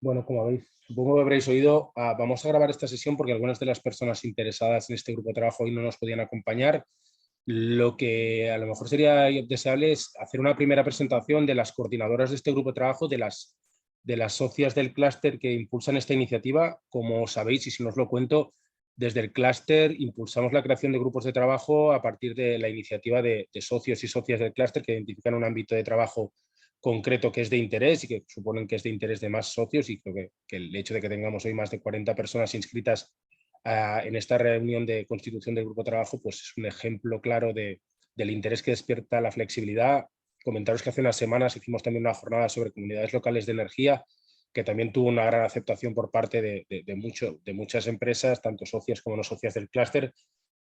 Bueno, como supongo que habréis oído, vamos a grabar esta sesión porque algunas de las personas interesadas en este grupo de trabajo hoy no nos podían acompañar. Lo que a lo mejor sería deseable es hacer una primera presentación de las coordinadoras de este grupo de trabajo, de las socias del clúster que impulsan esta iniciativa. Como sabéis, y si no os lo cuento, desde el clúster impulsamos la creación de grupos de trabajo a partir de la iniciativa de socios y socias del clúster que identifican un ámbito de trabajo concreto que es de interés y que suponen que es de interés de más socios, y creo que el hecho de que tengamos hoy más de 40 personas inscritas en esta reunión de constitución del grupo de trabajo pues es un ejemplo claro del interés que despierta la flexibilidad. Comentaros que hace unas semanas hicimos también una jornada sobre comunidades locales de energía que también tuvo una gran aceptación por parte de muchas empresas, tanto socias como no socias del clúster,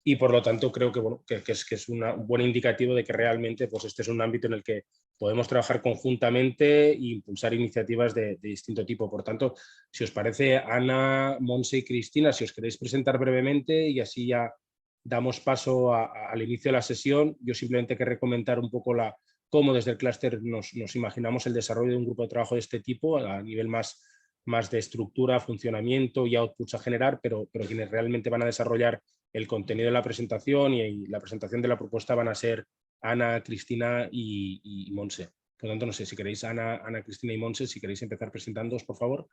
y por lo tanto creo que, bueno, que es un buen indicativo de que realmente pues, este es un ámbito en el que podemos trabajar conjuntamente e impulsar iniciativas de distinto tipo. Por tanto, si os parece, Ana, Monse y Cristina, si os queréis presentar brevemente y así ya damos paso al inicio de la sesión. Yo simplemente querré comentar un poco cómo desde el clúster nos imaginamos el desarrollo de un grupo de trabajo de este tipo a nivel más de estructura, funcionamiento y outputs a generar, pero quienes realmente van a desarrollar el contenido de la presentación y la presentación de la propuesta van a ser Ana, Cristina y Monse. Por lo tanto, no sé si queréis, Ana, Cristina y Monse, si queréis empezar presentándoos, por favor.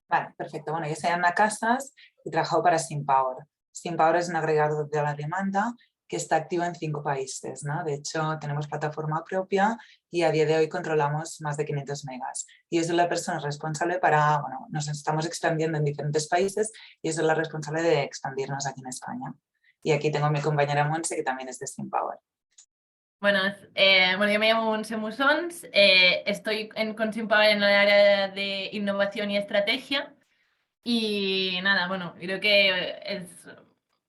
Vale, perfecto. Bueno, yo soy Ana Casas y trabajo para SimPower. SimPower es un agregador de la demanda que está activo en 5 países, ¿no? De hecho, tenemos plataforma propia y a día de hoy controlamos más de 500 megas. Y yo soy la persona responsable bueno, nos estamos expandiendo en diferentes países y yo soy la responsable de expandirnos aquí en España. Y aquí tengo a mi compañera Monse, que también es de SimPower. Bueno, yo me llamo Monse Musons, estoy con SimPower en el área de innovación y estrategia. Y nada, bueno, creo que es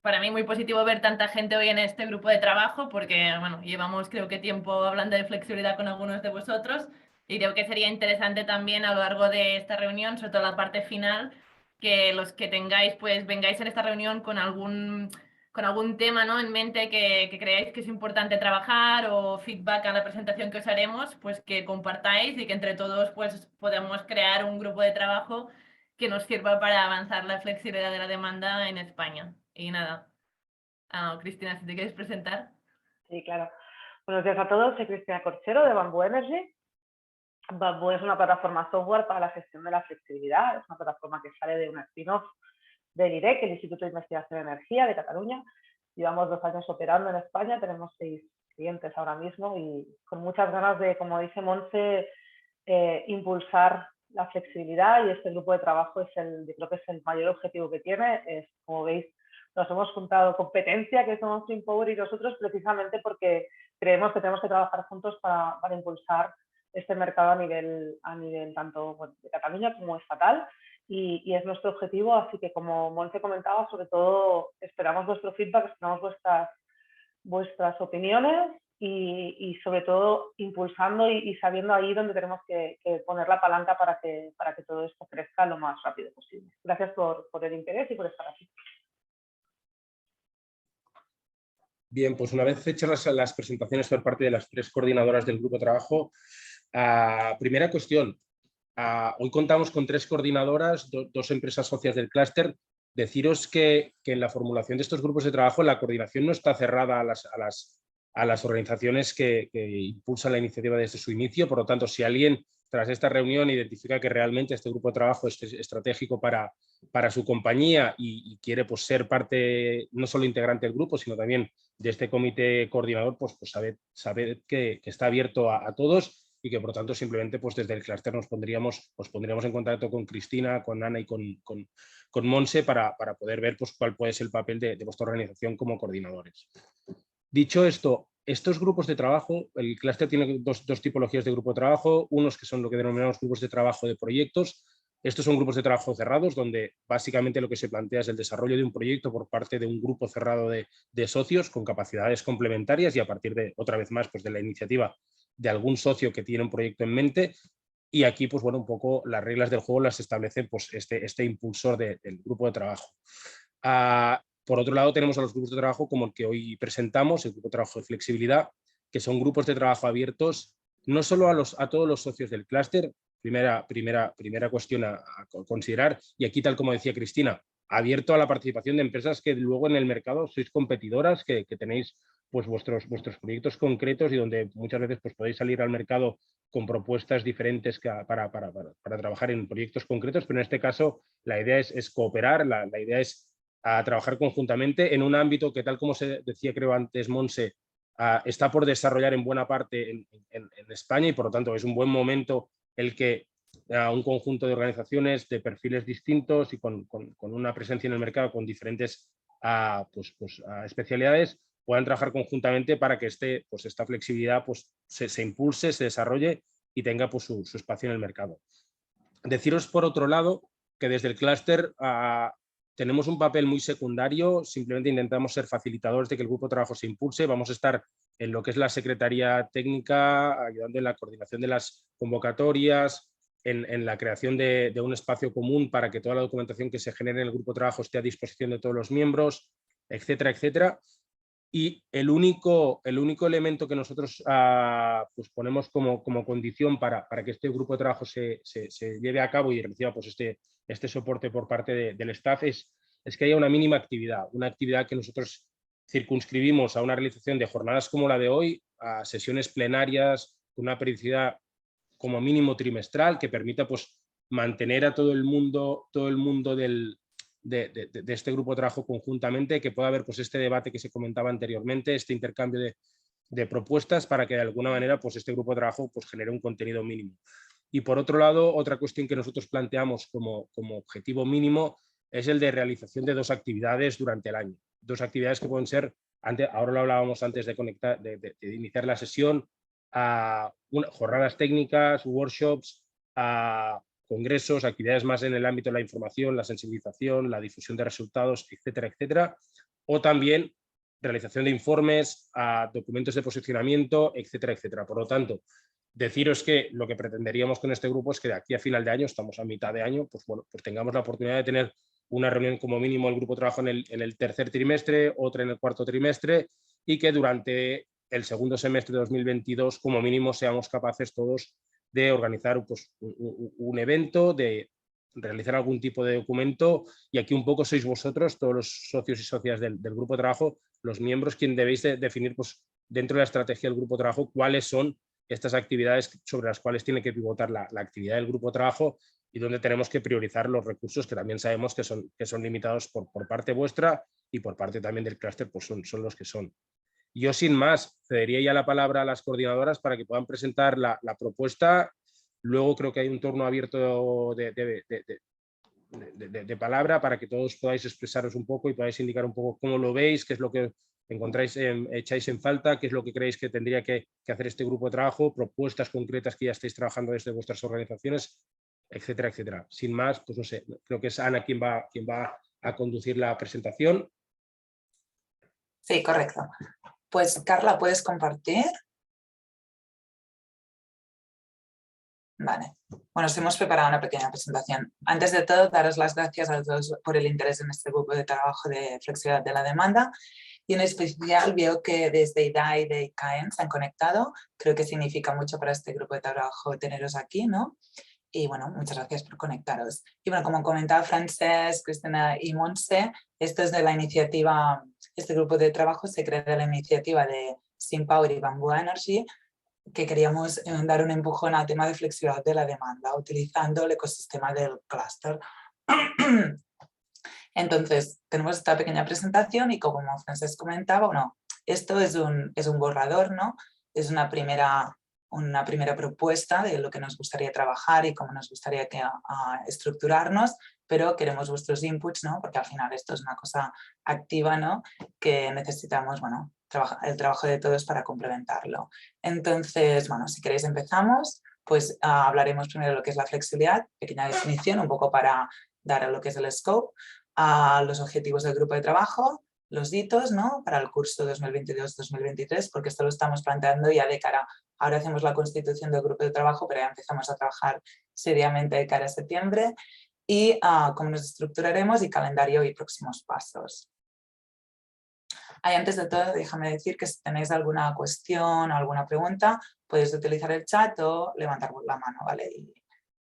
para mí muy positivo ver tanta gente hoy en este grupo de trabajo porque, bueno, llevamos creo que tiempo hablando de flexibilidad con algunos de vosotros y creo que sería interesante también a lo largo de esta reunión, sobre todo la parte final, que los que tengáis, pues vengáis en esta reunión con algún tema, ¿no?, en mente que creáis que es importante trabajar o feedback a la presentación que os haremos, pues que compartáis y que entre todos pues podamos crear un grupo de trabajo que nos sirva para avanzar la flexibilidad de la demanda en España. Y nada, Cristina, si te quieres presentar. Sí, claro. Buenos días a todos, soy Cristina Corchero de Bamboo Energy. Bamboo es una plataforma software para la gestión de la flexibilidad, es una plataforma que sale de un spin-off del IREC, el Instituto de Investigación de Energía de Cataluña. Llevamos 2 años operando en España, tenemos 6 clientes ahora mismo y con muchas ganas de, como dice Monse, impulsar la flexibilidad, y este grupo de trabajo yo creo que es el mayor objetivo que tiene. Como veis, nos hemos juntado competencia, que somos SimPower y nosotros, precisamente porque creemos que tenemos que trabajar juntos para impulsar este mercado a nivel tanto de Cataluña como estatal, y es nuestro objetivo. Así que, como Monse comentaba, sobre todo esperamos vuestro feedback, esperamos vuestras opiniones y sobre todo impulsando y sabiendo ahí donde tenemos que poner la palanca para que todo esto crezca lo más rápido posible. Gracias por el interés y por estar aquí. Bien, pues una vez hechas las presentaciones por parte de las 3 coordinadoras del grupo de trabajo, primera cuestión. Hoy contamos con 3 coordinadoras, 2 empresas socias del clúster. Deciros que en la formulación de estos grupos de trabajo la coordinación no está cerrada a las organizaciones que impulsan la iniciativa desde su inicio. Por lo tanto, si alguien tras esta reunión identifica que realmente este grupo de trabajo es estratégico para su compañía y quiere pues, ser parte, no solo integrante del grupo, sino también de este comité coordinador, pues sabed que está abierto a todos, y que por lo tanto simplemente pues desde el clúster os pondríamos en contacto con Cristina, con Ana y con Monse para poder ver pues, cuál puede ser el papel de vuestra organización como coordinadores. Dicho esto, estos grupos de trabajo, el clúster tiene dos tipologías de grupo de trabajo, unos que son lo que denominamos grupos de trabajo de proyectos. Estos son grupos de trabajo cerrados, donde básicamente lo que se plantea es el desarrollo de un proyecto por parte de un grupo cerrado de socios con capacidades complementarias y a partir de, otra vez más, pues de la iniciativa de algún socio que tiene un proyecto en mente. Y aquí, pues bueno, un poco las reglas del juego las establece pues, este impulsor del grupo de trabajo. Por otro lado, tenemos a los grupos de trabajo como el que hoy presentamos, el grupo de trabajo de flexibilidad, que son grupos de trabajo abiertos no solo a todos los socios del clúster, primera cuestión a considerar. Y aquí, tal como decía Cristina, abierto a la participación de empresas que luego en el mercado sois competidoras, que tenéis pues vuestros proyectos concretos y donde muchas veces pues podéis salir al mercado con propuestas diferentes para trabajar en proyectos concretos, pero en este caso la idea es cooperar, la idea es trabajar conjuntamente en un ámbito que, tal como se decía creo antes Montse, está por desarrollar en buena parte en España, y por lo tanto es un buen momento el que un conjunto de organizaciones de perfiles distintos y con una presencia en el mercado con diferentes especialidades puedan trabajar conjuntamente para que esta flexibilidad se impulse, se desarrolle y tenga pues, su espacio en el mercado. Deciros, por otro lado, que desde el clúster tenemos un papel muy secundario, simplemente intentamos ser facilitadores de que el grupo de trabajo se impulse. Vamos a estar en lo que es la Secretaría Técnica, ayudando en la coordinación de las convocatorias, en la creación de un espacio común para que toda la documentación que se genere en el grupo de trabajo esté a disposición de todos los miembros, etcétera, etcétera. Y el único elemento que nosotros pues ponemos como condición para que este grupo de trabajo se lleve a cabo y reciba pues este soporte por parte del staff es que haya una mínima actividad, una actividad que nosotros circunscribimos a una realización de jornadas como la de hoy, a sesiones plenarias con una periodicidad como mínimo trimestral, que permita pues mantener a todo el mundo de este grupo de trabajo conjuntamente, que pueda haber pues este debate que se comentaba anteriormente, este intercambio de propuestas para que de alguna manera pues este grupo de trabajo pues genere un contenido mínimo. Y por otro lado, otra cuestión que nosotros planteamos como objetivo mínimo es el de realización de 2 actividades durante el año. 2 actividades que pueden ser, ahora lo hablábamos antes de iniciar la sesión, jornadas técnicas, workshops, congresos, actividades más en el ámbito de la información, la sensibilización, la difusión de resultados, etcétera, etcétera. O también realización de informes, documentos de posicionamiento, etcétera, etcétera. Por lo tanto, deciros que lo que pretenderíamos con este grupo es que de aquí a final de año, estamos a mitad de año, pues bueno, pues tengamos la oportunidad de tener una reunión como mínimo el grupo de trabajo en el tercer trimestre, otra en el cuarto trimestre, y que durante el segundo semestre de 2022 como mínimo seamos capaces todos de organizar pues, un evento, de realizar algún tipo de documento, y aquí un poco sois vosotros, todos los socios y socias del grupo de trabajo, los miembros, quien debéis de definir pues, dentro de la estrategia del grupo de trabajo cuáles son estas actividades sobre las cuales tiene que pivotar la actividad del grupo de trabajo y donde tenemos que priorizar los recursos que también sabemos que son limitados por parte vuestra y por parte también del clúster, pues son los que son. Yo, sin más, cedería ya la palabra a las coordinadoras para que puedan presentar la propuesta. Luego creo que hay un turno abierto de palabra para que todos podáis expresaros un poco y podáis indicar un poco cómo lo veis, qué es lo que encontráis, echáis en falta, qué es lo que creéis que tendría que hacer este grupo de trabajo, propuestas concretas que ya estáis trabajando desde vuestras organizaciones, etcétera, etcétera. Sin más, pues no sé, creo que es Ana quien va a conducir la presentación. Sí, correcto. Pues Carla, ¿puedes compartir? Vale. Bueno, os hemos preparado una pequeña presentación. Antes de todo, daros las gracias a todos por el interés en este grupo de trabajo de flexibilidad de la demanda. Y en especial veo que desde IDA y de ICAEN se han conectado. Creo que significa mucho para este grupo de trabajo teneros aquí, ¿no? Y bueno, muchas gracias por conectaros. Y bueno, como comentaba Francesc, Cristina y Montse, esto es de la iniciativa, este grupo de trabajo se crea de la iniciativa de SimPower y Bamboo Energy, que queríamos dar un empujón al tema de flexibilidad de la demanda, utilizando el ecosistema del clúster. Entonces, tenemos esta pequeña presentación y como Francesc comentaba, bueno, esto es un borrador, ¿no? Es una primera propuesta de lo que nos gustaría trabajar y cómo nos gustaría estructurarnos, pero queremos vuestros inputs, ¿no? Porque al final esto es una cosa activa, ¿no? Que necesitamos, bueno, el trabajo de todos para complementarlo. Entonces, bueno, si queréis empezamos, pues hablaremos primero de lo que es la flexibilidad, pequeña definición, un poco para dar a lo que es el scope, a los objetivos del grupo de trabajo, los hitos, ¿no? Para el curso 2022-2023, porque esto lo estamos planteando ya de cara, ahora hacemos la constitución del grupo de trabajo, pero ya empezamos a trabajar seriamente de cara a septiembre, y cómo nos estructuraremos y calendario y próximos pasos. Antes de todo, déjame decir que si tenéis alguna cuestión o alguna pregunta, podéis utilizar el chat o levantar la mano, ¿vale?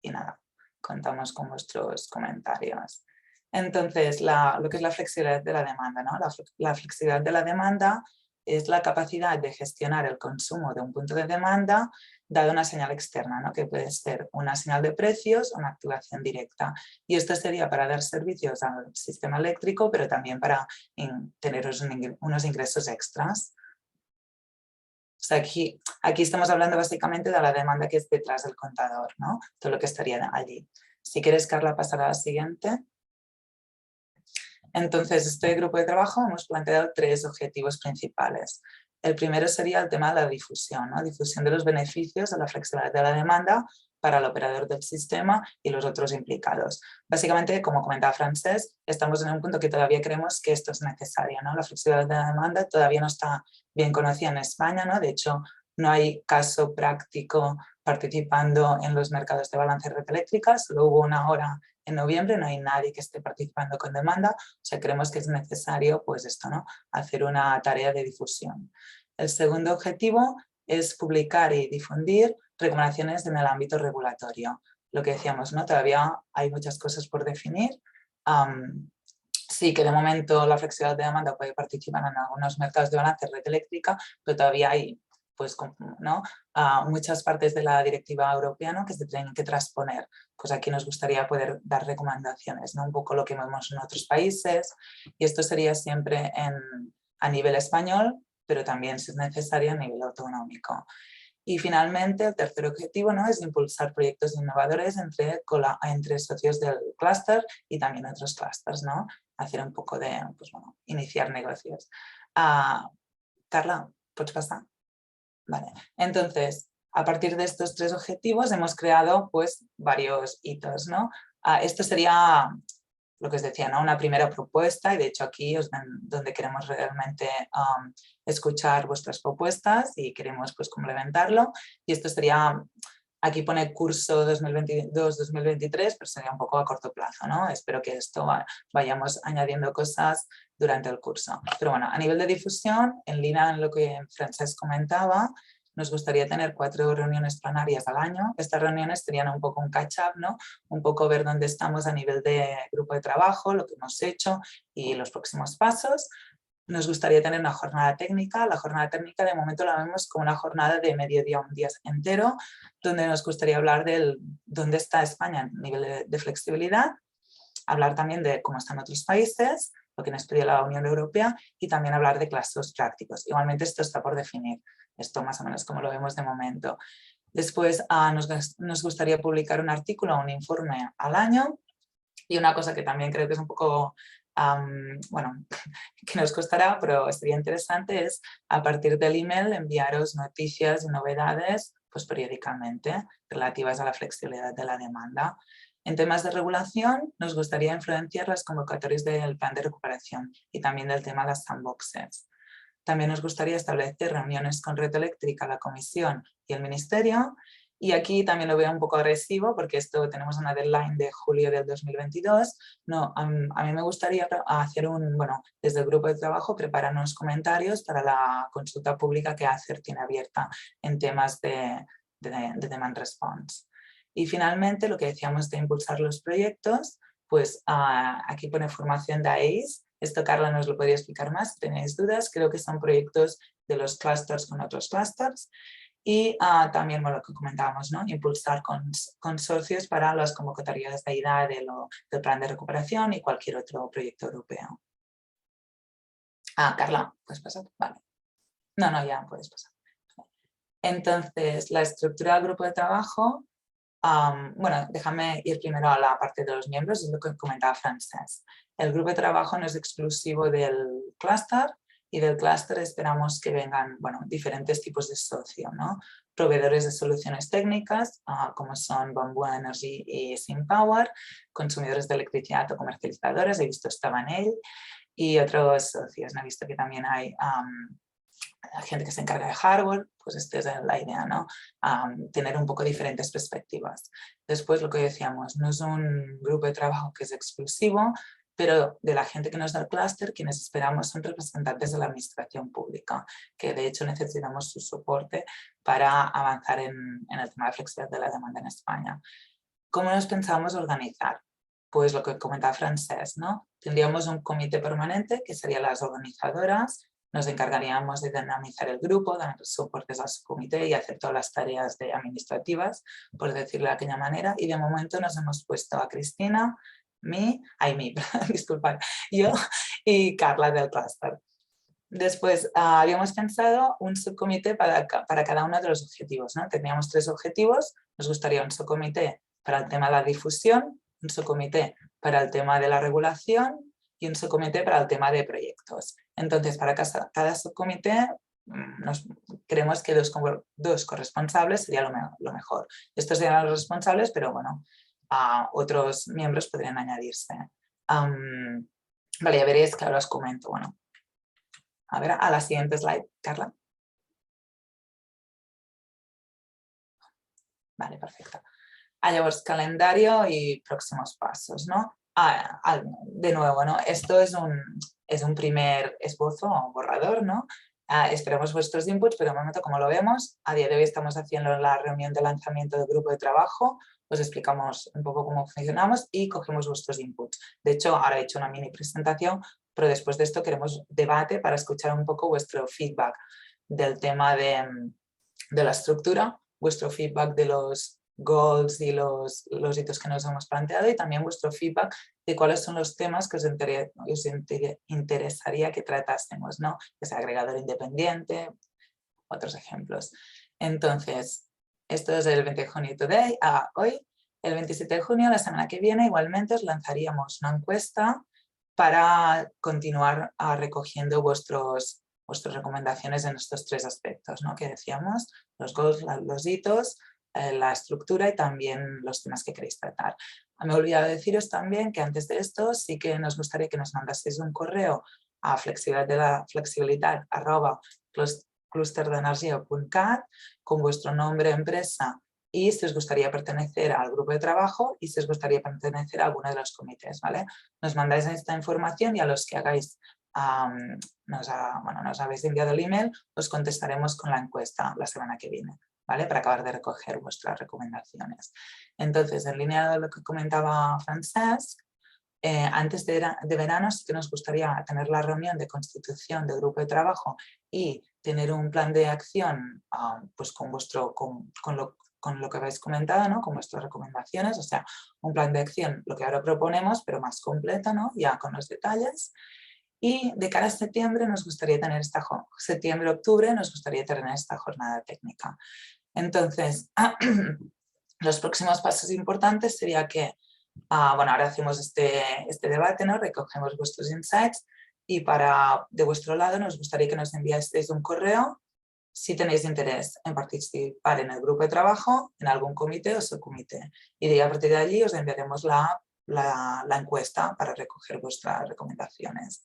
y nada, contamos con vuestros comentarios. Entonces, lo que es la flexibilidad de la demanda, ¿no? La flexibilidad de la demanda es la capacidad de gestionar el consumo de un punto de demanda dado una señal externa, ¿no? Que puede ser una señal de precios o una activación directa. Y esto sería para dar servicios al sistema eléctrico, pero también para tener unos ingresos extras. O sea, aquí estamos hablando básicamente de la demanda que es detrás del contador, ¿no? Todo lo que estaría allí. Si quieres, Carla, pasar a la siguiente. Entonces, este grupo de trabajo hemos planteado 3 objetivos principales. El primero sería el tema de la difusión, ¿no? Difusión de los beneficios de la flexibilidad de la demanda para el operador del sistema y los otros implicados. Básicamente, como comentaba Francesc, estamos en un punto que todavía creemos que esto es necesario, ¿no? La flexibilidad de la demanda todavía no está bien conocida en España, ¿no? De hecho, no hay caso práctico participando en los mercados de balance de red eléctrica, solo hubo una hora en noviembre, no hay nadie que esté participando con demanda, o sea, creemos que es necesario, pues esto, ¿no? Hacer una tarea de difusión. El segundo objetivo es publicar y difundir recomendaciones en el ámbito regulatorio. Lo que decíamos, ¿no? Todavía hay muchas cosas por definir. Sí que de momento la flexibilidad de demanda puede participar en algunos mercados de balance de red eléctrica, pero todavía hay pues, ¿no? Muchas partes de la directiva europea, ¿no? Que se tienen que transponer. Pues aquí nos gustaría poder dar recomendaciones, ¿no? Un poco lo que vemos en otros países, y esto sería siempre a nivel español, pero también, si es necesario, a nivel autonómico. Y finalmente, el tercer objetivo, ¿no? Es impulsar proyectos innovadores entre socios del clúster y también otros clústeres, ¿no? Hacer un poco de, pues bueno, iniciar negocios. Carla, ¿puedes pasar? Vale. Entonces, a partir de estos 3 objetivos hemos creado pues varios hitos, ¿no? Esto sería lo que os decía, ¿no? Una primera propuesta, y de hecho aquí es donde queremos realmente escuchar vuestras propuestas y queremos pues complementarlo. Y esto sería, aquí pone curso 2022-2023, pero sería un poco a corto plazo, ¿no? Espero que esto vayamos añadiendo cosas durante el curso. Pero bueno, a nivel de difusión, en línea en lo que Francesc comentaba, nos gustaría tener 4 reuniones plenarias al año. Estas reuniones serían un poco un catch-up, ¿no? Un poco ver dónde estamos a nivel de grupo de trabajo, lo que hemos hecho y los próximos pasos. Nos gustaría tener una jornada técnica. La jornada técnica de momento la vemos como una jornada de mediodía, un día entero, donde nos gustaría hablar de dónde está España a nivel de flexibilidad, hablar también de cómo están otros países, lo que nos pide la Unión Europea, y también hablar de casos prácticos. Igualmente esto está por definir, esto más o menos como lo vemos de momento. Después nos gustaría publicar un artículo o un informe al año, y una cosa que también creo que es un poco, bueno, que nos costará, pero sería interesante, es a partir del email enviaros noticias y novedades pues periódicamente relativas a la flexibilidad de la demanda. En temas de regulación, nos gustaría influenciar las convocatorias del plan de recuperación y también del tema de las sandboxes. También nos gustaría establecer reuniones con Red Eléctrica, la Comisión y el Ministerio. Y aquí también lo veo un poco agresivo porque esto tenemos una deadline de julio del 2022. No, a mí me gustaría hacer desde el grupo de trabajo preparar unos comentarios para la consulta pública que ACER tiene abierta en temas de demand response. Y finalmente, lo que decíamos de impulsar los proyectos, pues aquí pone formación de ACE. Esto Carla nos lo podría explicar más si tenéis dudas. Creo que son proyectos de los clústeres con otros clústeres. Y también lo que comentábamos, ¿no? Impulsar consorcios para las convocatorias de IDA del plan de recuperación y cualquier otro proyecto europeo. Carla, ¿puedes pasar? Vale. No, ya puedes pasar. Entonces, la estructura del grupo de trabajo, bueno, déjame ir primero a la parte de los miembros, es lo que comentaba Francesc. El grupo de trabajo no es exclusivo del clúster, y del clúster esperamos que vengan diferentes tipos de socio, ¿no? Proveedores de soluciones técnicas, como son Bamboo Energy y SimPower, consumidores de electricidad o comercializadores, he visto estaba en él, y otros socios, he visto que también hay gente que se encarga de hardware, pues esta es la idea, ¿no? Tener un poco diferentes perspectivas. Después, lo que decíamos, no es un grupo de trabajo que es exclusivo, pero de la gente que nos da el clúster, quienes esperamos son representantes de la administración pública, que de hecho necesitamos su soporte para avanzar en el tema de flexibilidad de la demanda en España. ¿Cómo nos pensábamos organizar? Pues lo que comentaba Francesc, ¿no? Tendríamos un comité permanente que serían las organizadoras, nos encargaríamos de dinamizar el grupo, dar soportes al subcomité y hacer todas las tareas administrativas, por decirlo de aquella manera, y de momento nos hemos puesto a Cristina, disculpad, yo y Carla del clúster. Después habíamos pensado un subcomité para cada uno de los objetivos, ¿no? Teníamos 3 objetivos, nos gustaría un subcomité para el tema de la difusión, un subcomité para el tema de la regulación y un subcomité para el tema de proyectos. Entonces, para cada subcomité creemos que dos corresponsables sería lo mejor. Estos serían los responsables, pero bueno, otros miembros podrían añadirse. Vale, ya veréis que ahora os comento. Bueno, a ver, a la siguiente slide, Carla. Vale, perfecto. Llavors, calendario y próximos pasos, ¿no? De nuevo, ¿no? Esto es un primer esbozo o borrador, ¿no? Esperamos vuestros inputs, pero de momento, como lo vemos, a día de hoy estamos haciendo la reunión de lanzamiento del grupo de trabajo, os explicamos un poco cómo funcionamos y cogemos vuestros inputs. De hecho, ahora he hecho una mini presentación, pero después de esto queremos debate para escuchar un poco vuestro feedback del tema de la estructura, vuestro feedback de los goals y los hitos que nos hemos planteado y también vuestro feedback de cuáles son los temas que os interesaría que tratásemos, ¿no? Ese agregador independiente, otros ejemplos. Entonces, esto es el 20 de junio today, hoy. El 27 de junio, la semana que viene, igualmente os lanzaríamos una encuesta para continuar recogiendo vuestras recomendaciones en estos 3 aspectos, ¿no? Que decíamos, los goals, los hitos, la estructura y también los temas que queréis tratar. Me he olvidado deciros también que antes de esto sí que nos gustaría que nos mandaseis un correo a flexibilitat@clusterdenergia.cat con vuestro nombre, empresa y si os gustaría pertenecer al grupo de trabajo y si os gustaría pertenecer a alguno de los comités, ¿vale? Nos mandáis esta información y a los que hagáis, nos habéis enviado el email, os contestaremos con la encuesta la semana que viene, ¿vale? Para acabar de recoger vuestras recomendaciones. Entonces, en línea de lo que comentaba Francesc, antes de verano sí que nos gustaría tener la reunión de constitución del grupo de trabajo y tener un plan de acción pues con lo que habéis comentado, ¿no? Con vuestras recomendaciones, o sea, un plan de acción, lo que ahora proponemos, pero más completo, ¿no? Ya con los detalles. Y de cara a septiembre nos gustaría tener septiembre-octubre nos gustaría tener esta jornada técnica. Entonces, los próximos pasos importantes sería que, bueno, ahora hacemos este debate, ¿no? Recogemos vuestros insights y de vuestro lado nos gustaría que nos enviaseis un correo si tenéis interés en participar en el grupo de trabajo, en algún comité o subcomité. Y a partir de allí os enviaremos la encuesta para recoger vuestras recomendaciones.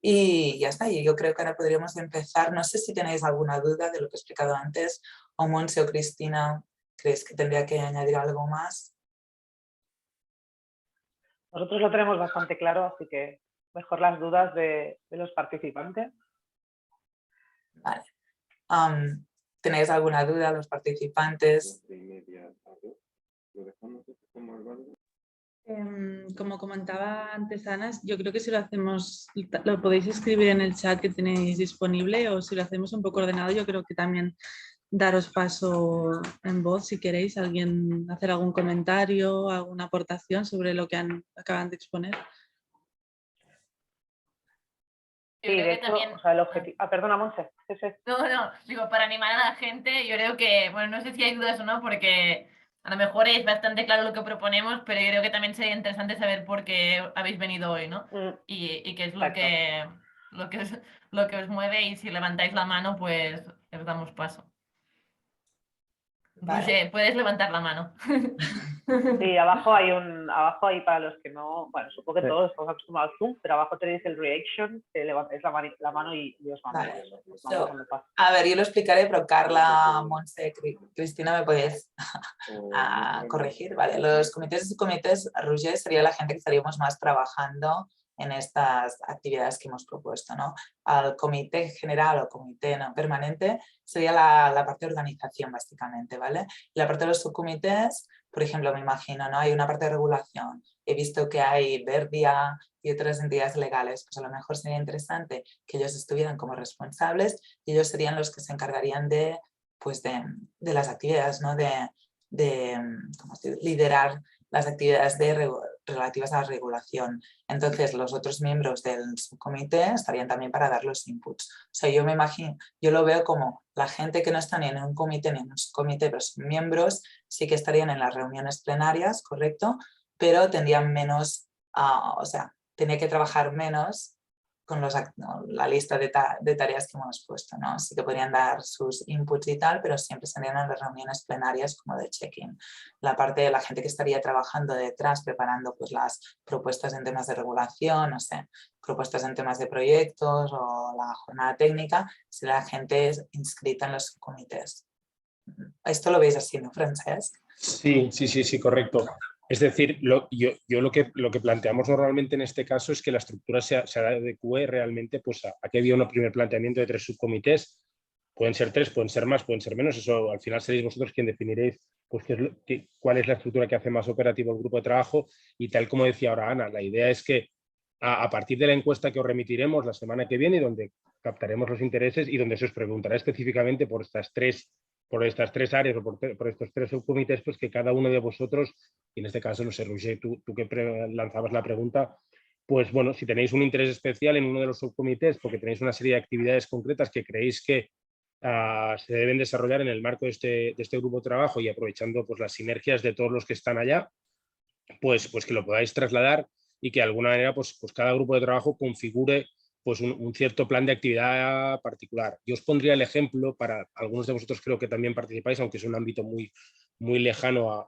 Y ya está, y yo creo que ahora podríamos empezar. No sé si tenéis alguna duda de lo que he explicado antes, o Montse o Cristina, ¿crees que tendría que añadir algo más? Nosotros lo tenemos bastante claro, así que mejor las dudas de los participantes. Vale. ¿Tenéis alguna duda los participantes? Como comentaba antes Ana, yo creo que si lo hacemos, lo podéis escribir en el chat que tenéis disponible o si lo hacemos un poco ordenado, yo creo que también daros paso en voz si queréis, alguien hacer algún comentario, alguna aportación sobre lo que acaban de exponer. Sí, de hecho, también... o sea, el objetivo... perdona, Montse. No, digo, para animar a la gente, yo creo que, bueno, no sé si hay dudas o no, porque a lo mejor es bastante claro lo que proponemos, pero yo creo que también sería interesante saber por qué habéis venido hoy, ¿no? Y qué es lo que os mueve, y si levantáis la mano, pues os damos paso. Vale. Roger, puedes levantar la mano. Sí, abajo hay para los que no, bueno, supongo que todos estamos acostumbrados al Zoom, pero abajo tenéis el reaction, que levantáis la mano y os mandamos. Vale. A ver, yo lo explicaré, pero Carla, Montse, Cristina, me podéis corregir, ¿vale? Los comités y subcomités, Roger sería la gente que estaríamos más trabajando en estas actividades que hemos propuesto, ¿no? Al comité general o comité no permanente sería la parte de organización, básicamente, ¿vale? Y la parte de los subcomités por ejemplo, me imagino, ¿no? Hay una parte de regulación, he visto que hay Verdia y otras entidades legales, pues a lo mejor sería interesante que ellos estuvieran como responsables y ellos serían los que se encargarían de, pues de las actividades, ¿no? de ¿cómo se dice? Liderar las actividades relativas a la regulación. Entonces, los otros miembros del subcomité estarían también para dar los inputs. O sea, yo me imagino, yo lo veo como la gente que no está ni en un comité ni en un subcomité, pero son miembros, sí que estarían en las reuniones plenarias, ¿correcto? Pero tendrían menos, o sea, tenía que trabajar menos con la lista de tareas que hemos puesto, ¿no? Sí que podrían dar sus inputs y tal, pero siempre serían en las reuniones plenarias como de check-in. La parte de la gente que estaría trabajando detrás, preparando pues las propuestas en temas de regulación, no sé, propuestas en temas de proyectos o la jornada técnica, si la gente es inscrita en los comités. Esto lo veis así, ¿no, Francesc? Sí, correcto. Es decir, yo lo que planteamos normalmente en este caso es que la estructura se adecue realmente pues, a que había un primer planteamiento de 3 subcomités. Pueden ser 3, pueden ser más, pueden ser menos. Eso al final seréis vosotros quien definiréis pues, cuál es la estructura que hace más operativo el grupo de trabajo. Y tal como decía ahora Ana, la idea es que a partir de la encuesta que os remitiremos la semana que viene, donde captaremos los intereses y donde se os preguntará específicamente por estas tres áreas o por estos 3 subcomités, pues que cada uno de vosotros, y en este caso, no sé, Roger, tú que lanzabas la pregunta, pues bueno, si tenéis un interés especial en uno de los subcomités porque tenéis una serie de actividades concretas que creéis que se deben desarrollar en el marco de este grupo de trabajo y aprovechando pues, las sinergias de todos los que están allá, pues que lo podáis trasladar y que de alguna manera pues cada grupo de trabajo configure pues un cierto plan de actividad particular. Yo os pondría el ejemplo para algunos de vosotros, creo que también participáis, aunque es un ámbito muy lejano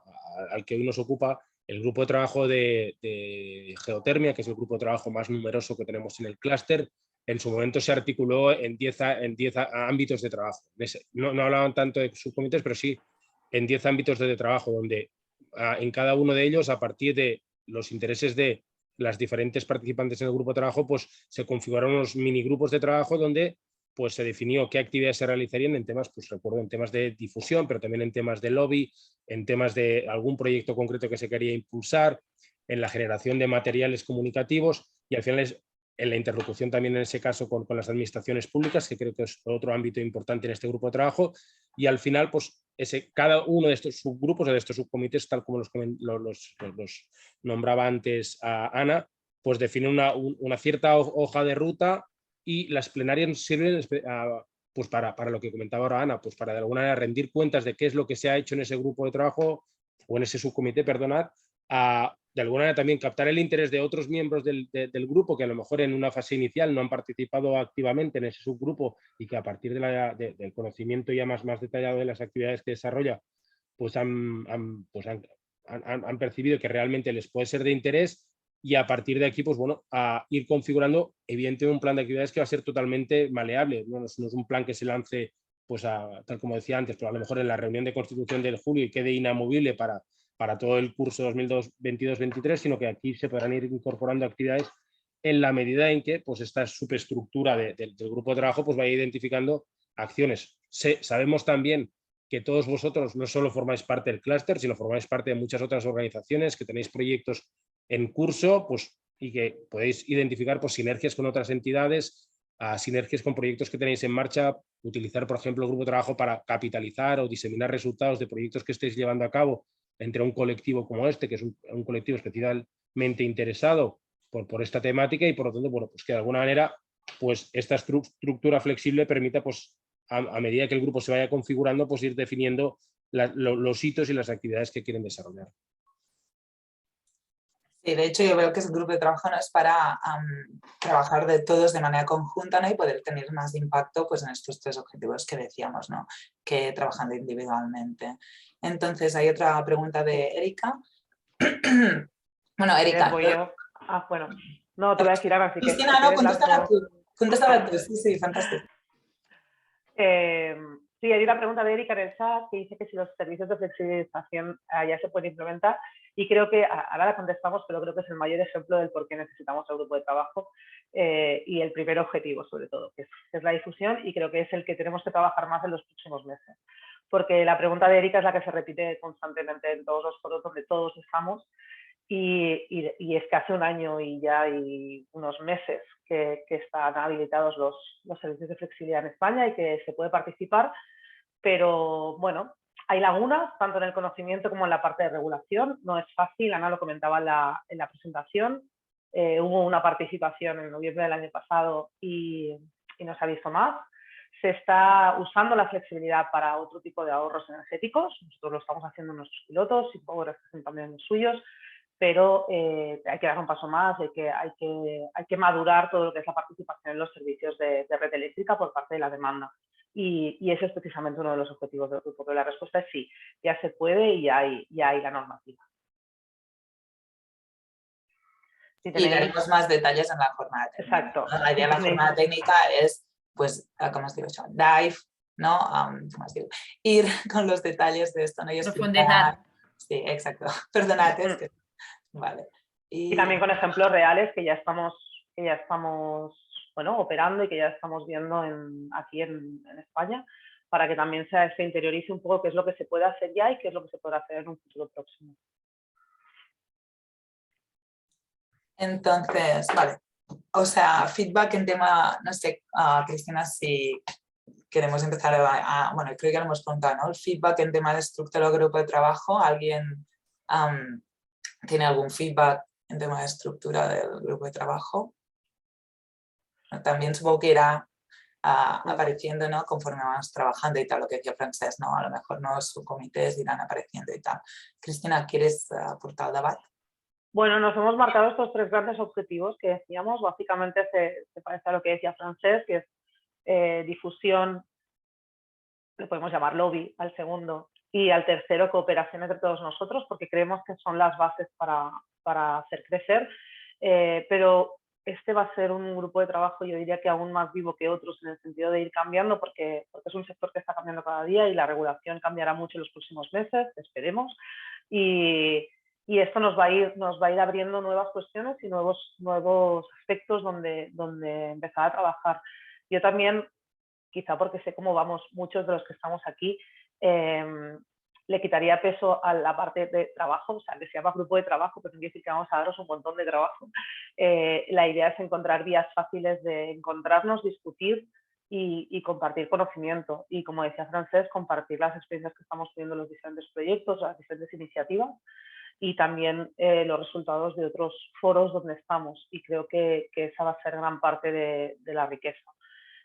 al que hoy nos ocupa, el grupo de trabajo de geotermia, que es el grupo de trabajo más numeroso que tenemos en el clúster. En su momento se articuló en 10 ámbitos de trabajo. No hablaban tanto de subcomités, pero sí en 10 ámbitos de trabajo, donde en cada uno de ellos, a partir de los intereses de las diferentes participantes en el grupo de trabajo, pues se configuraron unos minigrupos de trabajo donde pues se definió qué actividades se realizarían en temas, pues recuerdo, en temas de difusión, pero también en temas de lobby, en temas de algún proyecto concreto que se quería impulsar, en la generación de materiales comunicativos y al final es en la interlocución también en ese caso con las administraciones públicas, que creo que es otro ámbito importante en este grupo de trabajo, y al final pues cada uno de estos subgrupos o de estos subcomités, tal como los nombraba antes a Ana, pues define una cierta hoja de ruta y las plenarias sirven pues para lo que comentaba ahora Ana, pues para de alguna manera rendir cuentas de qué es lo que se ha hecho en ese grupo de trabajo o en ese subcomité, perdonad, de alguna manera también captar el interés de otros miembros del grupo que a lo mejor en una fase inicial no han participado activamente en ese subgrupo y que a partir del conocimiento ya más detallado de las actividades que desarrolla, pues han percibido que realmente les puede ser de interés y a partir de aquí, pues bueno, a ir configurando evidentemente un plan de actividades que va a ser totalmente maleable. No es un plan que se lance, pues tal como decía antes, pero a lo mejor en la reunión de constitución del julio y quede inamovible para todo el curso 2022-23, sino que aquí se podrán ir incorporando actividades en la medida en que pues, esta superestructura del grupo de trabajo pues, vaya identificando acciones. Sabemos también que todos vosotros no solo formáis parte del clúster, sino formáis parte de muchas otras organizaciones, que tenéis proyectos en curso pues, y que podéis identificar pues, sinergias con otras entidades, sinergias con proyectos que tenéis en marcha, utilizar, por ejemplo, el grupo de trabajo para capitalizar o diseminar resultados de proyectos que estéis llevando a cabo entre un colectivo como este, que es un colectivo especialmente interesado por esta temática y por lo tanto, bueno, pues que de alguna manera pues esta estructura flexible permita pues a medida que el grupo se vaya configurando pues ir definiendo los hitos y las actividades que quieren desarrollar. Sí, de hecho yo veo que el grupo de trabajo no es para trabajar de todos de manera conjunta, ¿no? Y poder tener más impacto pues, en estos 3 objetivos que decíamos, ¿no? Que trabajando individualmente. Entonces hay otra pregunta de Erika. Bueno, Erika. Bueno, no, te voy a decir ahora, así que... Cristina, no, contéstala tú. Sí, fantástico. Sí, hay una pregunta de Erika en el chat que dice que si los servicios de flexibilización ya se pueden implementar y creo que ahora la contestamos, pero creo que es el mayor ejemplo del por qué necesitamos el grupo de trabajo y el primer objetivo sobre todo, que es la difusión y creo que es el que tenemos que trabajar más en los próximos meses. porque la pregunta de Erika es la que se repite constantemente en todos los foros donde todos estamos, y es que hace un año y ya hay unos meses que están habilitados los servicios de flexibilidad en España y que se puede participar, pero bueno, hay lagunas tanto en el conocimiento como en la parte de regulación. No es fácil, Ana lo comentaba en la presentación. Hubo una participación en noviembre del año pasado y no se ha visto más. Se está usando la flexibilidad para otro tipo de ahorros energéticos. Nosotros lo estamos haciendo en nuestros pilotos, SimPower hacen también los suyos, pero hay que dar un paso más, hay que madurar todo lo que es la participación en los servicios de red eléctrica por parte de la demanda. Y ese es precisamente uno de los objetivos del grupo, pero la respuesta es sí, ya se puede y ya hay la normativa. Y daremos más detalles en la jornada técnica. Exacto. La idea de la jornada técnica es, pues, ¿cómo os digo yo? Dive, ¿no? ¿Cómo os digo? Ir con los detalles de esto, ¿no? Y profundizar. Sí, exacto. Perdonad, es que... Vale. Y también con ejemplos reales que ya estamos bueno, operando y que ya estamos viendo aquí en España, para que también se interiorice un poco qué es lo que se puede hacer ya y qué es lo que se puede hacer en un futuro próximo. Entonces, vale. O sea, feedback en tema, no sé, Cristina, si queremos empezar bueno, creo que ya lo hemos contado, ¿no? El feedback en tema de estructura del grupo de trabajo. ¿Alguien tiene algún feedback en tema de estructura del grupo de trabajo? También supongo que irá apareciendo, ¿no? Conforme vamos trabajando y tal, lo que decía Francesc, ¿no? A lo mejor los subcomités irán apareciendo y tal. Cristina, ¿quieres aportar al debate? Bueno, nos hemos marcado estos 3 grandes objetivos que decíamos. Básicamente se parece a lo que decía Francesc, que es difusión, le podemos llamar lobby al segundo, y al tercero cooperación entre todos nosotros, porque creemos que son las bases para hacer crecer, pero este va a ser un grupo de trabajo, yo diría que aún más vivo que otros, en el sentido de ir cambiando, porque es un sector que está cambiando cada día y la regulación cambiará mucho en los próximos meses, esperemos, y esto nos va a ir abriendo nuevas cuestiones y nuevos aspectos donde empezar a trabajar. Yo también, quizá porque sé cómo vamos muchos de los que estamos aquí, le quitaría peso a la parte de trabajo, o sea, que se llama grupo de trabajo, pero no quiere decir que vamos a daros un montón de trabajo. La idea es encontrar vías fáciles de encontrarnos, discutir y compartir conocimiento. Y como decía Francesc, compartir las experiencias que estamos teniendo en los diferentes proyectos, las diferentes iniciativas, y también los resultados de otros foros donde estamos. Y creo que esa va a ser gran parte de la riqueza.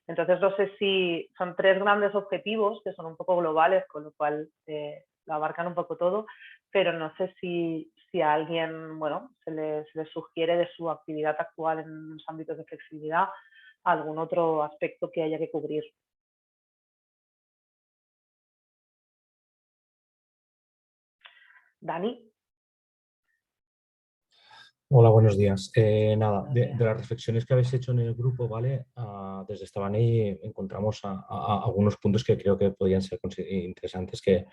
Entonces, no sé si son 3 grandes objetivos que son un poco globales, con lo cual lo abarcan un poco todo, pero no sé si a alguien, bueno, se le sugiere de su actividad actual en los ámbitos de flexibilidad algún otro aspecto que haya que cubrir. Dani. Hola, buenos días. Nada, de las reflexiones que habéis hecho en el grupo, ¿vale? Desde Estabaney encontramos algunos puntos que creo que podrían ser interesantes, que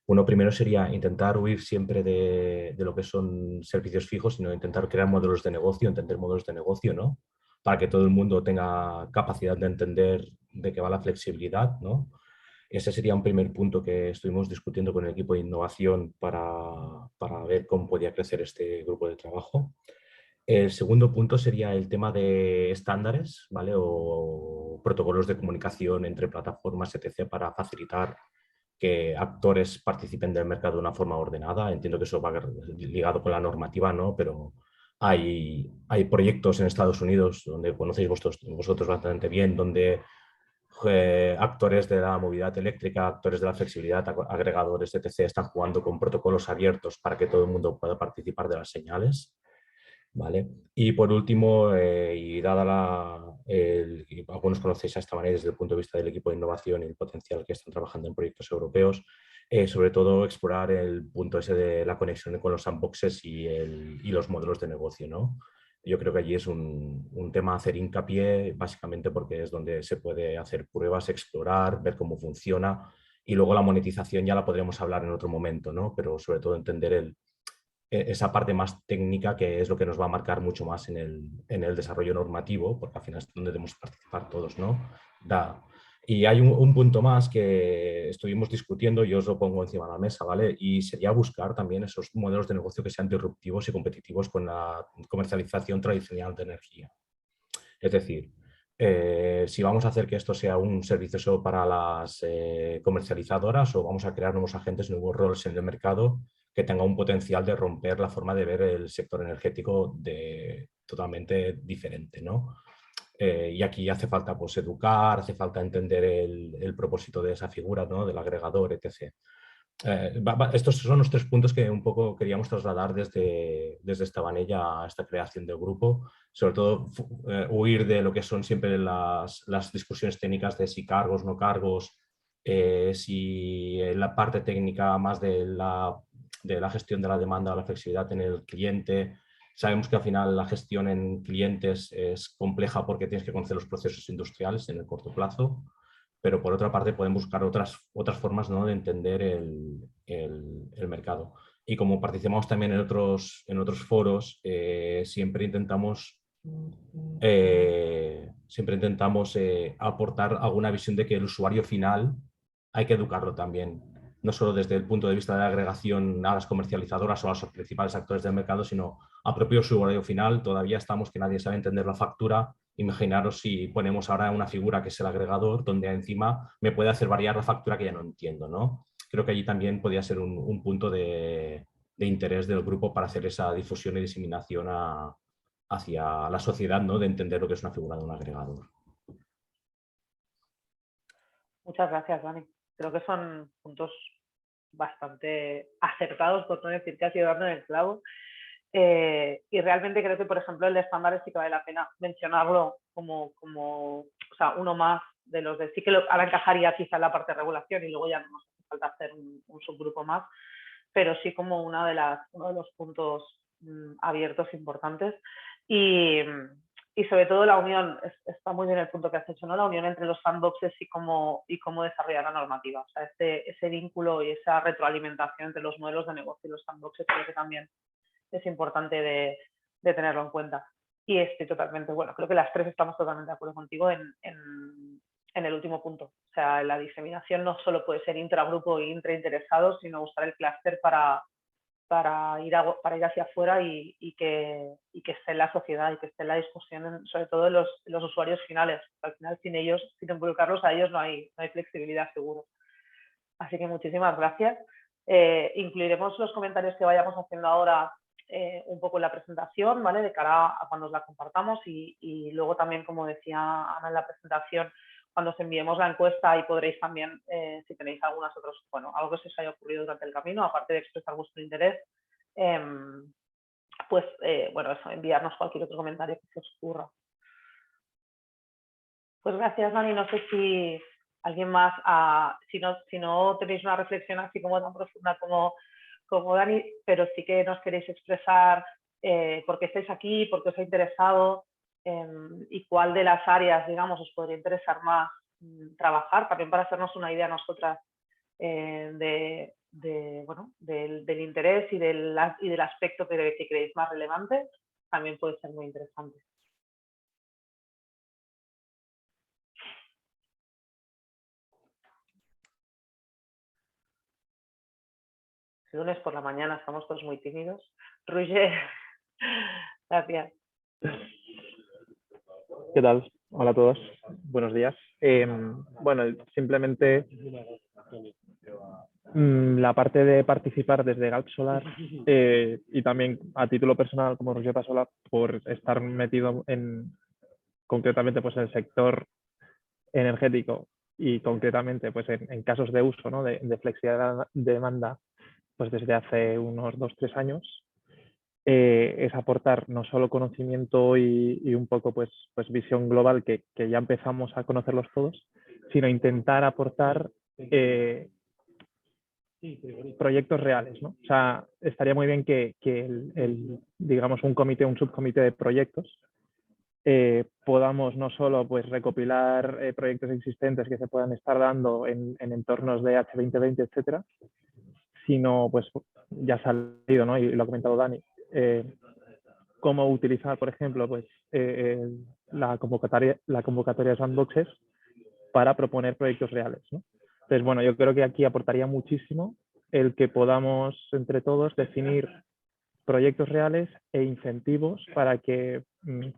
uno primero sería intentar huir siempre de lo que son servicios fijos, sino intentar crear modelos de negocio, entender modelos de negocio, ¿no? Para que todo el mundo tenga capacidad de entender de qué va la flexibilidad, ¿no? Ese sería un primer punto que estuvimos discutiendo con el equipo de innovación para ver cómo podía crecer este grupo de trabajo. El segundo punto sería el tema de estándares, ¿vale? O protocolos de comunicación entre plataformas, etc., para facilitar que actores participen del mercado de una forma ordenada. Entiendo que eso va ligado con la normativa, ¿no? Pero hay proyectos en Estados Unidos, donde conocéis vosotros bastante bien, donde actores de la movilidad eléctrica, actores de la flexibilidad, agregadores, etc., están jugando con protocolos abiertos para que todo el mundo pueda participar de las señales. ¿Vale? Y por último, y dada algunos conocéis a Estabaney desde el punto de vista del equipo de innovación y el potencial que están trabajando en proyectos europeos, sobre todo explorar el punto ese de la conexión con los sandboxes y los modelos de negocio, ¿no? Yo creo que allí es un tema a hacer hincapié, básicamente porque es donde se puede hacer pruebas, explorar, ver cómo funciona, y luego la monetización ya la podremos hablar en otro momento, ¿no? Pero sobre todo entender esa parte más técnica, que es lo que nos va a marcar mucho más en el desarrollo normativo, porque al final es donde debemos participar todos, ¿no? Y hay un punto más que estuvimos discutiendo, yo os lo pongo encima de la mesa, ¿vale? Y sería buscar también esos modelos de negocio que sean disruptivos y competitivos con la comercialización tradicional de energía. Es decir, si vamos a hacer que esto sea un servicio solo para las comercializadoras o vamos a crear nuevos agentes, nuevos roles en el mercado que tenga un potencial de romper la forma de ver el sector energético totalmente diferente, ¿no? Y aquí hace falta pues, educar, hace falta entender el propósito de esa figura, ¿no? Del agregador, etc. Estos son los 3 puntos que un poco queríamos trasladar desde Estabanella a esta creación del grupo. Sobre todo huir de lo que son siempre las discusiones técnicas de si cargos, no cargos, si la parte técnica más de la gestión de la demanda, la flexibilidad en el cliente. Sabemos que al final la gestión en clientes es compleja porque tienes que conocer los procesos industriales en el corto plazo, pero por otra parte pueden buscar otras formas, ¿no? De entender el mercado. Y como participamos también en otros foros, siempre intentamos aportar alguna visión de que el usuario final hay que educarlo también, no solo desde el punto de vista de la agregación a las comercializadoras o a los principales actores del mercado, sino al propio usuario final. Todavía estamos que nadie sabe entender la factura. Imaginaros si ponemos ahora una figura que es el agregador, donde encima me puede hacer variar la factura que ya no entiendo, ¿no? Creo que allí también podría ser un punto de interés del grupo para hacer esa difusión y diseminación hacia la sociedad, ¿no? De entender lo que es una figura de un agregador. Muchas gracias, Dani. Creo que son puntos bastante acertados, por no decir que has ido dando en el clavo. Y realmente creo que, por ejemplo, el de estándares sí que vale la pena mencionarlo como o sea, uno más de los de sí que ahora encajaría quizá en la parte de regulación y luego ya no nos hace falta hacer un subgrupo más, pero sí como uno de los puntos abiertos importantes. Y sobre todo la unión, está muy bien el punto que has hecho, ¿no? La unión entre los sandboxes y cómo desarrollar la normativa. O sea, ese vínculo y esa retroalimentación entre los modelos de negocio y los sandboxes creo que también es importante de tenerlo en cuenta. Y estoy totalmente, bueno, creo que las 3 estamos totalmente de acuerdo contigo en el último punto. O sea, la diseminación no solo puede ser intragrupo e intrainteresados, sino usar el clúster para ir hacia afuera y que esté en la sociedad y que esté en la discusión, sobre todo en los usuarios finales. Al final, sin ellos, sin involucrarlos a ellos, no hay flexibilidad, seguro. Así que muchísimas gracias. Incluiremos los comentarios que vayamos haciendo ahora un poco en la presentación, ¿vale? De cara a cuando os la compartamos y luego también, como decía Ana en la presentación, cuando os enviemos la encuesta ahí podréis también, si tenéis algunas otros, bueno, algo que se os haya ocurrido durante el camino, aparte de expresar vuestro interés, pues, bueno, eso, enviarnos cualquier otro comentario que se os ocurra. Pues gracias, Dani. No sé si alguien más, si no tenéis una reflexión así como tan profunda como Dani, pero sí que nos queréis expresar por qué estáis aquí, por qué os ha interesado y cuál de las áreas, digamos, os podría interesar más trabajar, también para hacernos una idea nosotras bueno, del interés y del aspecto que creéis más relevante, también puede ser muy interesante. Lunes por la mañana estamos todos muy tímidos. Roger, gracias. ¿Qué tal? Hola a todos. Buenos días. Bueno, simplemente la parte de participar desde Galp Solar y también a título personal como Roger Pasola por estar metido concretamente pues, en el sector energético y concretamente pues, en casos de uso, ¿no? de flexibilidad de demanda pues, desde hace unos 2-3 años. Es aportar no solo conocimiento y un poco pues visión global que ya empezamos a conocerlos todos, sino intentar aportar proyectos reales, ¿no? O sea, estaría muy bien que digamos un subcomité de proyectos podamos no solo pues recopilar proyectos existentes que se puedan estar dando en entornos de H2020, etcétera, sino pues ya ha salido, ¿no? Y lo ha comentado Dani, cómo utilizar, por ejemplo, pues, la convocatoria de sandboxes para proponer proyectos reales, ¿no? Entonces, bueno, yo creo que aquí aportaría muchísimo el que podamos entre todos definir proyectos reales e incentivos para que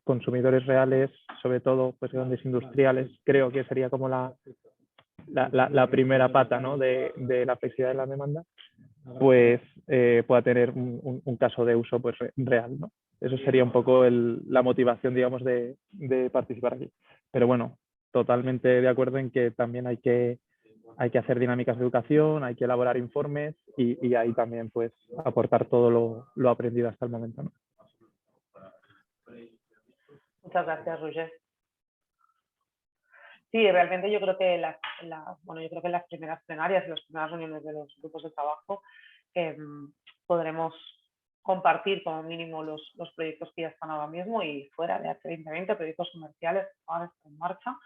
consumidores reales, sobre todo pues grandes industriales, creo que sería como la primera pata, ¿no? de la flexibilidad de la demanda, pues pueda tener un caso de uso pues real, ¿no? Eso sería un poco la motivación, digamos, de participar aquí. Pero bueno, totalmente de acuerdo en que también hay que hacer dinámicas de educación, hay que elaborar informes y ahí también pues aportar todo lo aprendido hasta el momento, ¿no? Muchas gracias, Roger. Sí, realmente yo creo que yo creo que en las primeras plenarias y las primeras reuniones de los grupos de trabajo podremos compartir como mínimo los proyectos que ya están ahora mismo y fuera de H2020, proyectos comerciales que ahora están en marcha,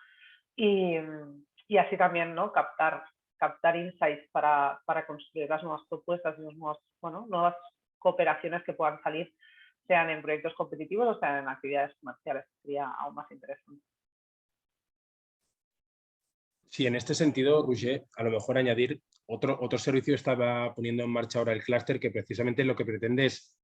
y así también, ¿no? captar insights para construir las nuevas propuestas y nuevas cooperaciones que puedan salir, sean en proyectos competitivos o sean en actividades comerciales. Sería aún más interesante. Sí, en este sentido, Roger, a lo mejor añadir otro servicio que estaba poniendo en marcha ahora el clúster, que precisamente lo que pretende es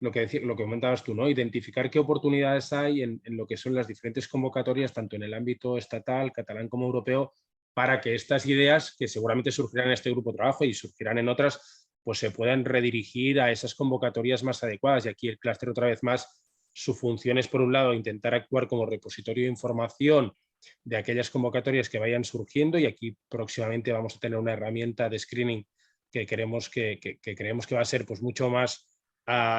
lo que comentabas tú, ¿no? Identificar qué oportunidades hay en lo que son las diferentes convocatorias, tanto en el ámbito estatal, catalán como europeo, para que estas ideas, que seguramente surgirán en este grupo de trabajo y surgirán en otras, pues se puedan redirigir a esas convocatorias más adecuadas. Y aquí el clúster, otra vez más, su función es, por un lado, intentar actuar como repositorio de información de aquellas convocatorias que vayan surgiendo, y aquí próximamente vamos a tener una herramienta de screening que creemos que va a ser pues mucho más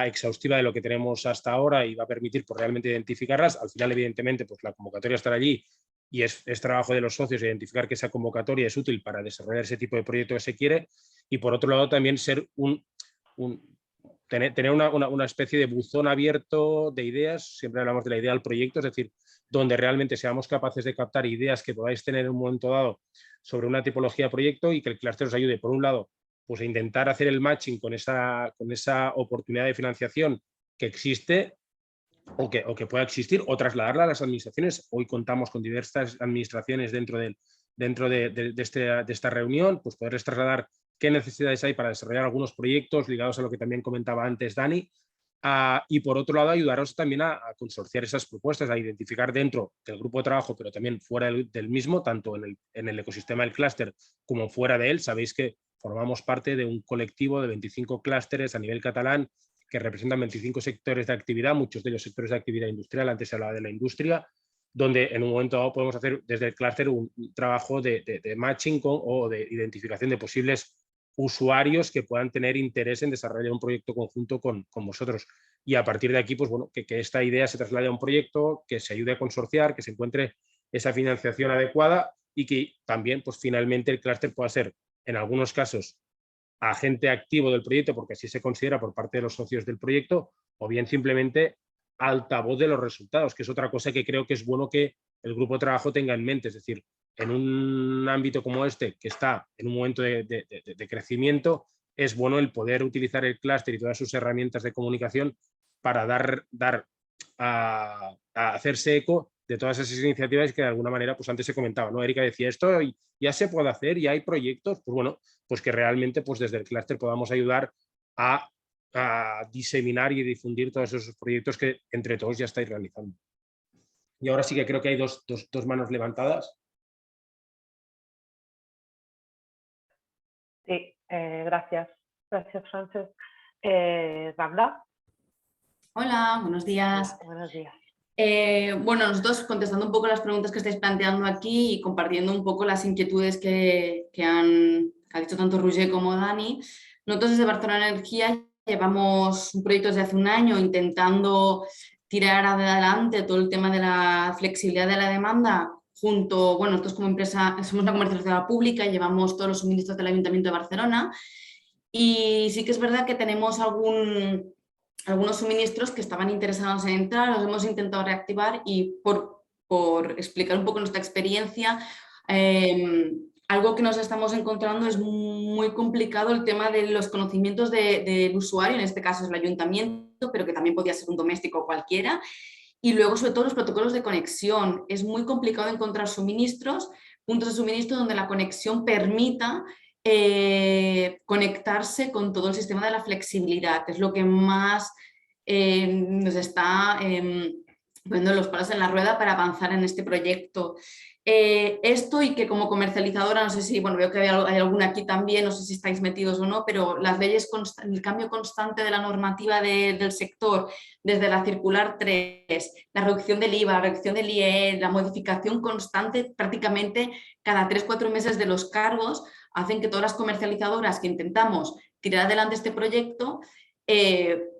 exhaustiva de lo que tenemos hasta ahora y va a permitir pues realmente identificarlas. Al final, evidentemente, pues la convocatoria estará allí y es trabajo de los socios identificar que esa convocatoria es útil para desarrollar ese tipo de proyecto que se quiere, y por otro lado también ser tener una especie de buzón abierto de ideas. Siempre hablamos de la idea del proyecto, es decir, donde realmente seamos capaces de captar ideas que podáis tener en un momento dado sobre una tipología de proyecto, y que el clúster os ayude, por un lado, pues a intentar hacer el matching con esa oportunidad de financiación que existe o que pueda existir, o trasladarla a las administraciones. Hoy contamos con diversas administraciones dentro de esta reunión, pues poderles trasladar qué necesidades hay para desarrollar algunos proyectos ligados a lo que también comentaba antes Dani, y por otro lado ayudaros también a consorciar esas propuestas, a identificar dentro del grupo de trabajo, pero también fuera del mismo, tanto en el ecosistema del clúster como fuera de él. Sabéis que formamos parte de un colectivo de 25 clústeres a nivel catalán que representan 25 sectores de actividad, muchos de ellos sectores de actividad industrial. Antes se hablaba de la industria, donde en un momento dado podemos hacer desde el clúster un trabajo de matching o de identificación de posibles usuarios que puedan tener interés en desarrollar un proyecto conjunto con vosotros. Y a partir de aquí, pues bueno, que esta idea se traslade a un proyecto, que se ayude a consorciar, que se encuentre esa financiación adecuada, y que también, pues finalmente, el clúster pueda ser, en algunos casos, agente activo del proyecto, porque así se considera por parte de los socios del proyecto, o bien simplemente altavoz de los resultados, que es otra cosa que creo que es bueno que el grupo de trabajo tenga en mente. Es decir, en un ámbito como este, que está en un momento de crecimiento, es bueno el poder utilizar el clúster y todas sus herramientas de comunicación para a hacerse eco de todas esas iniciativas que de alguna manera, pues antes se comentaba, ¿no? Erika decía esto y ya se puede hacer, y hay proyectos, pues bueno, pues que realmente pues desde el clúster podamos ayudar a diseminar y difundir todos esos proyectos que entre todos ya estáis realizando. Y ahora sí que creo que hay dos manos levantadas. Sí, gracias. Gracias, Frances. Randa. Hola, buenos días. Buenos días. Bueno, nosotros contestando un poco las preguntas que estáis planteando aquí y compartiendo un poco las inquietudes que ha dicho tanto Roger como Dani, nosotros desde Barcelona Energía llevamos un proyecto desde hace un año intentando tirar adelante todo el tema de la flexibilidad de la demanda junto, bueno, nosotros como empresa somos una comercializadora pública y llevamos todos los suministros del Ayuntamiento de Barcelona, y sí que es verdad que tenemos algunos suministros que estaban interesados en entrar, los hemos intentado reactivar, y por explicar un poco nuestra experiencia, algo que nos estamos encontrando es muy complicado el tema de los conocimientos del usuario, en este caso es el ayuntamiento, pero que también podía ser un doméstico cualquiera, y luego sobre todo los protocolos de conexión. Es muy complicado encontrar suministros puntos de suministro donde la conexión permita conectarse con todo el sistema de la flexibilidad. Es lo que más nos está poniendo los palos en la rueda para avanzar en este proyecto. Esto, y que como comercializadora, no sé si, bueno, veo que hay alguna aquí también, no sé si estáis metidos o no, pero las leyes, el cambio constante de la normativa del sector, desde la circular 3, la reducción del IVA, la reducción del IE, la modificación constante prácticamente cada 3-4 meses de los cargos, hacen que todas las comercializadoras que intentamos tirar adelante este proyecto,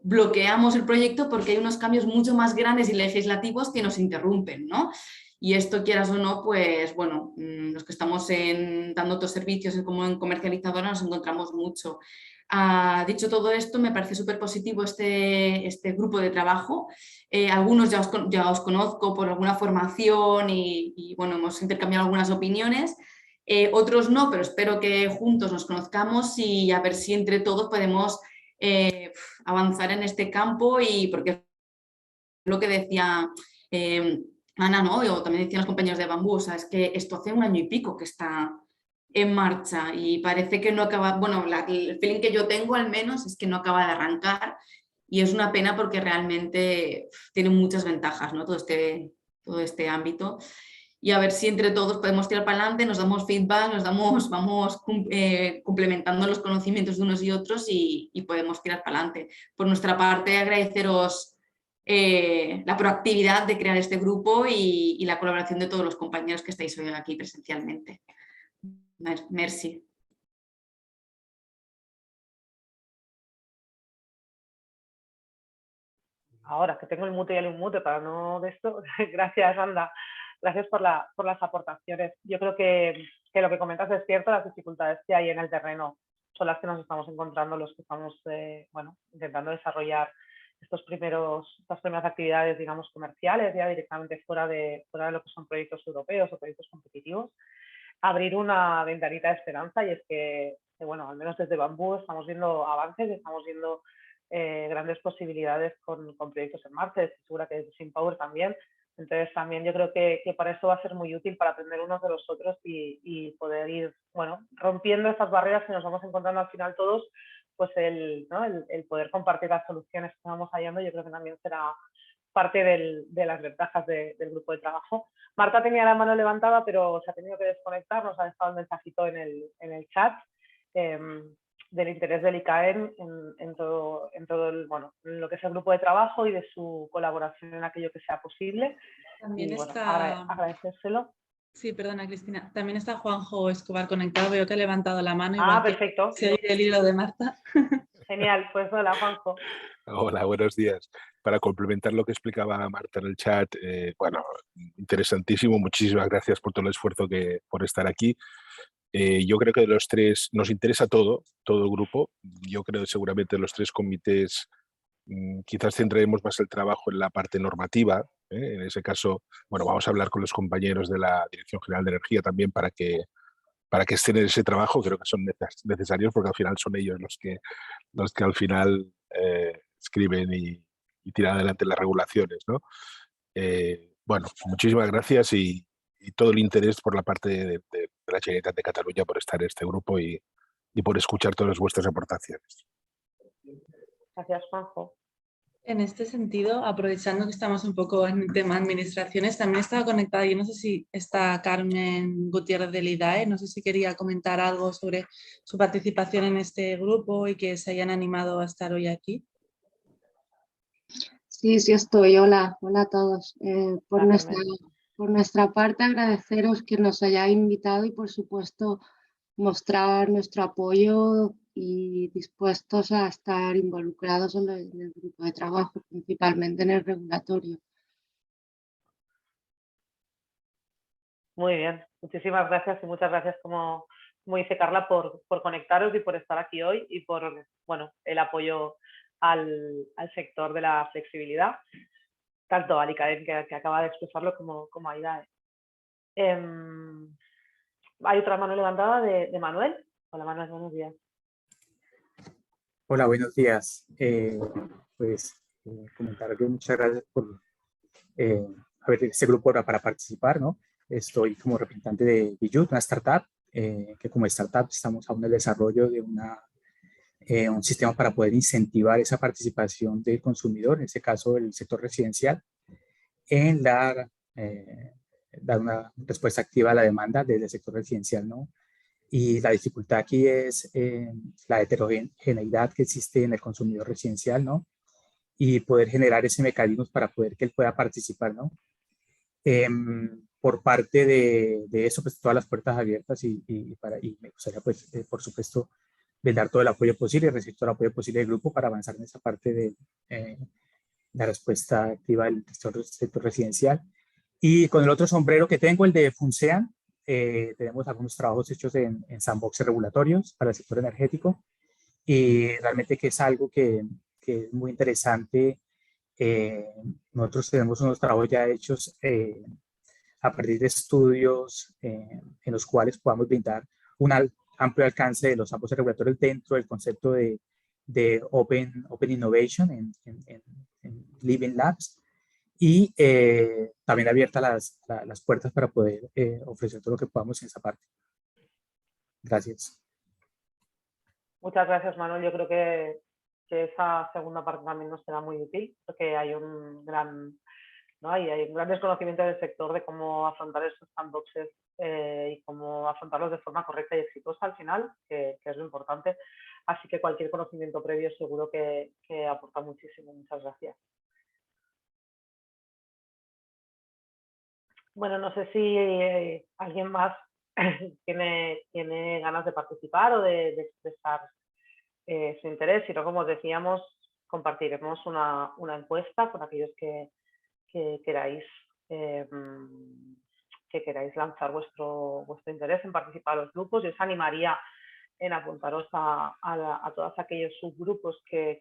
bloqueamos el proyecto porque hay unos cambios mucho más grandes y legislativos que nos interrumpen, ¿no? Y esto, quieras o no, pues bueno, los que estamos dando otros servicios como en comercializadora nos encontramos mucho. Dicho todo esto, me parece súper positivo este grupo de trabajo. Algunos ya os conozco por alguna formación y bueno, hemos intercambiado algunas opiniones. Otros no, pero espero que juntos nos conozcamos y a ver si entre todos podemos avanzar en este campo, y porque lo que decía Ana, ¿no? O también decían los compañeros de Bambú, o sea, es que esto hace 1 año y pico que está en marcha y parece que no acaba, bueno, el feeling que yo tengo al menos es que no acaba de arrancar, y es una pena porque realmente tiene muchas ventajas, ¿no? Todo este ámbito. Y a ver si entre todos podemos tirar para adelante, nos damos feedback, vamos complementando los conocimientos de unos y otros y podemos tirar para adelante. Por nuestra parte, agradeceros la proactividad de crear este grupo y la colaboración de todos los compañeros que estáis hoy aquí presencialmente. Merci. Ahora que tengo el mute y el unmute para no de esto, gracias, Anda. Gracias por las aportaciones. Yo creo que lo que comentas es cierto, las dificultades que hay en el terreno son las que nos estamos encontrando los que estamos bueno, intentando desarrollar estas primeras actividades, digamos, comerciales, ya directamente fuera de lo que son proyectos europeos o proyectos competitivos. Abrir una ventanita de esperanza, y es que bueno, al menos desde Bambú estamos viendo avances, estamos viendo grandes posibilidades con proyectos en marcha, estoy segura que desde SimPower también. Entonces también yo creo que para eso va a ser muy útil, para aprender unos de los otros y poder ir, bueno, rompiendo estas barreras que nos vamos encontrando al final todos, pues el poder compartir las soluciones que vamos hallando, yo creo que también será parte de las ventajas del grupo de trabajo. Marta tenía la mano levantada, pero se ha tenido que desconectar, nos ha dejado un mensajito en el chat del interés del ICAEN en todo bueno, en lo que es el grupo de trabajo y de su colaboración en aquello que sea posible. También y, bueno, está... agradecérselo. Sí, perdona, Cristina. También está Juanjo Escobar conectado. Veo que ha levantado la mano. Perfecto. Se oye el hilo de Marta. Genial, pues hola, Juanjo. Hola, buenos días. Para complementar lo que explicaba Marta en el chat, bueno, interesantísimo. Muchísimas gracias por todo el esfuerzo por estar aquí. Yo creo que de los tres nos interesa todo el grupo. Yo creo que seguramente los tres comités quizás centraremos más el trabajo en la parte normativa. En ese caso, bueno, vamos a hablar con los compañeros de la Dirección General de Energía también para que estén en ese trabajo. Creo que son necesarios porque al final son ellos los que al final escriben y tiran adelante las regulaciones, ¿no? Bueno, muchísimas gracias y todo el interés por la parte de la Generalitat de Cataluña por estar en este grupo y por escuchar todas vuestras aportaciones. Gracias, Juanjo. En este sentido, aprovechando que estamos un poco en el tema administraciones, también estaba conectada, yo no sé si está Carmen Gutiérrez del IDAE, no sé si quería comentar algo sobre su participación en este grupo y que se hayan animado a estar hoy aquí. Sí, sí estoy. Hola a todos. Por nuestra parte, agradeceros que nos hayáis invitado y, por supuesto, mostrar nuestro apoyo y dispuestos a estar involucrados en el grupo de trabajo, principalmente en el regulatorio. Muy bien, muchísimas gracias y muchas gracias, como dice Carla, por conectaros y por estar aquí hoy y por, bueno, el apoyo al sector de la flexibilidad, tanto al ICAEN, que acaba de expresarlo, como a IDAE. Hay otra mano levantada de Manuel. Hola, Manuel, buenos días. Hola, buenos días. Comentar que muchas gracias por haber este grupo para participar, ¿no? Estoy como representante de Biyut, una startup, que como startup estamos aún en el desarrollo de un sistema para poder incentivar esa participación del consumidor, en este caso del sector residencial, en dar una respuesta activa a la demanda del sector residencial, ¿no? Y la dificultad aquí es la heterogeneidad que existe en el consumidor residencial, ¿no? Y poder generar ese mecanismo para poder que él pueda participar, ¿no? Por parte de eso, pues todas las puertas abiertas y me gustaría, pues, por supuesto, dar todo el apoyo posible y recibir todo el apoyo posible del grupo para avanzar en esa parte de la respuesta activa del sector residencial. Y con el otro sombrero que tengo, el de Funcean, tenemos algunos trabajos hechos en sandboxes regulatorios para el sector energético y realmente que es algo que es muy interesante. Nosotros tenemos unos trabajos ya hechos a partir de estudios en los cuales podamos brindar un amplio alcance de los sandboxes regulatorios dentro del concepto de Open Innovation en Living Labs. Y también abiertas las puertas para poder ofrecer todo lo que podamos en esa parte. Gracias. Muchas gracias, Manuel. Yo creo que esa segunda parte también nos será muy útil, porque hay un gran desconocimiento del sector de cómo afrontar estos sandboxes y cómo afrontarlos de forma correcta y exitosa al final, que es lo importante. Así que cualquier conocimiento previo seguro que aporta muchísimo. Muchas gracias. Bueno, no sé si alguien más tiene ganas de participar o de expresar su interés. Si no, como os decíamos, compartiremos una encuesta con aquellos que queráis lanzar vuestro interés en participar a los grupos. Yo os animaría en apuntaros a todos aquellos subgrupos que